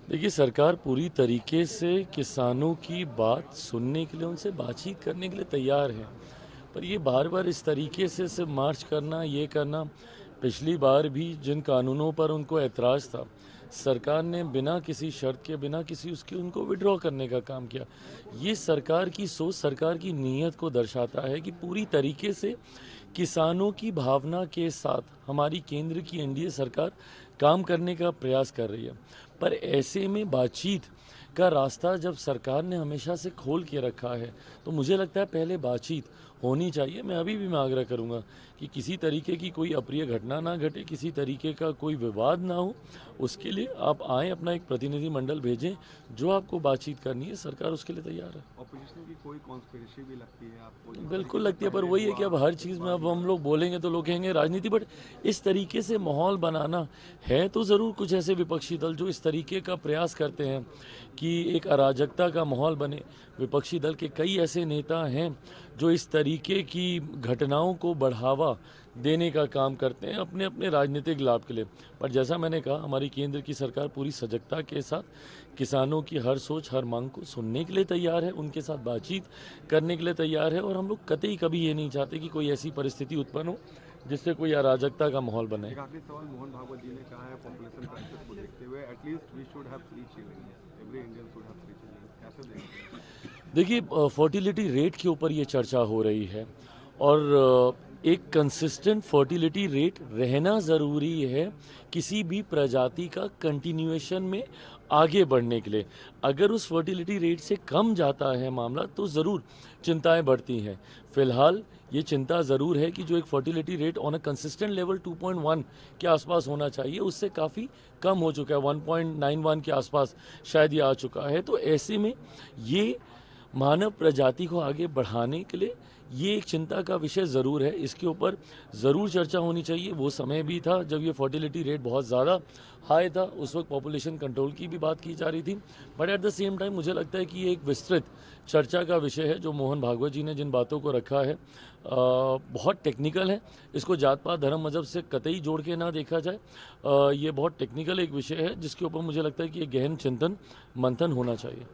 देखिए, सरकार पूरी तरीके से किसानों की बात सुनने के लिए, उनसे बातचीत करने के लिए तैयार है। पर ये बार-बार इस तरीके से सिर्फ मार्च करना, ये करना, पिछली बार भी जिन कानूनों पर उनको ऐतराज़ था, सरकार ने बिना किसी शर्त के, बिना किसी उसके उनको विथड्रॉ करने का काम किया। ये सरकार की सोच, सरकार की नीयत को दर्शाता है कि पूरी तरीके से किसानों की भावना के साथ हमारी केंद्र की एनडीए सरकार काम करने का प्रयास कर रही है। पर ऐसे में बातचीत का रास्ता जब सरकार ने हमेशा से खोल के रखा है, तो मुझे लगता है पहले बातचीत होनी चाहिए। मैं अभी भी मैं आग्रह करूंगा कि किसी तरीके की कोई अप्रिय घटना ना घटे, किसी तरीके का कोई विवाद ना हो। उसके लिए आप आएँ, अपना एक प्रतिनिधि मंडल भेजें, जो आपको बातचीत करनी है सरकार उसके लिए तैयार है। ऑपोजिशन की कोई कॉन्स्पिरेसी भी लगती है आपको, जिस बिल्कुल तरीके से लगती है, पर पहले वही है कि हुआ अब हर इस चीज़ में बार अब भी हम है? लोग बोलेंगे तो लोग कहेंगे राजनीति। बट इस तरीके से माहौल बनाना है तो ज़रूर कुछ ऐसे विपक्षी दल जो इस तरीके का प्रयास करते हैं कि एक अराजकता का माहौल बने। विपक्षी दल के कई ऐसे नेता हैं जो इस तरीके की घटनाओं को बढ़ावा देने का काम करते हैं अपने अपने राजनीतिक लाभ के लिए। पर जैसा मैंने कहा, हमारी केंद्र की सरकार पूरी सजगता के साथ किसानों की हर सोच, हर मांग को सुनने के लिए तैयार है, उनके साथ बातचीत करने के लिए तैयार है। और हम लोग कतई कभी ये नहीं चाहते कि कोई ऐसी परिस्थिति उत्पन्न हो जिससे कोई अराजकता का माहौल बने। एक आखिरी सवाल, मोहन भागवत जी ने कहा है पॉपुलेशन क्राइसिस को देखते हुए at least we should have 3 children, every Indian should have 3 children, कैसे देखते हैं? देखिए, फर्टिलिटी रेट के ऊपर ये चर्चा हो रही है और एक कंसिस्टेंट फर्टिलिटी रेट रहना ज़रूरी है किसी भी प्रजाति का कंटिन्यूएशन में आगे बढ़ने के लिए। अगर उस फर्टिलिटी रेट से कम जाता है मामला तो ज़रूर चिंताएं बढ़ती हैं। फ़िलहाल ये चिंता ज़रूर है कि जो एक fertility rate on a consistent level 2.1 के आसपास होना चाहिए, उससे काफ़ी कम हो चुका है, 1.91 के आसपास शायद ये आ चुका है। तो ऐसे में ये मानव प्रजाति को आगे बढ़ाने के लिए ये एक चिंता का विषय ज़रूर है। इसके ऊपर ज़रूर चर्चा होनी चाहिए। वो समय भी था जब ये फर्टिलिटी रेट बहुत ज़्यादा हाई था, उस वक्त पॉपुलेशन कंट्रोल की भी बात की जा रही थी। But at the same time मुझे लगता है कि ये एक विस्तृत चर्चा का विषय है। जो मोहन भागवत जी ने जिन बातों को रखा है बहुत टेक्निकल है। इसको जात पात धर्म मजहब से कतई जोड़ के ना देखा जाए। ये बहुत टेक्निकल एक विषय है जिसके ऊपर मुझे लगता है कि ये गहन चिंतन मंथन होना चाहिए।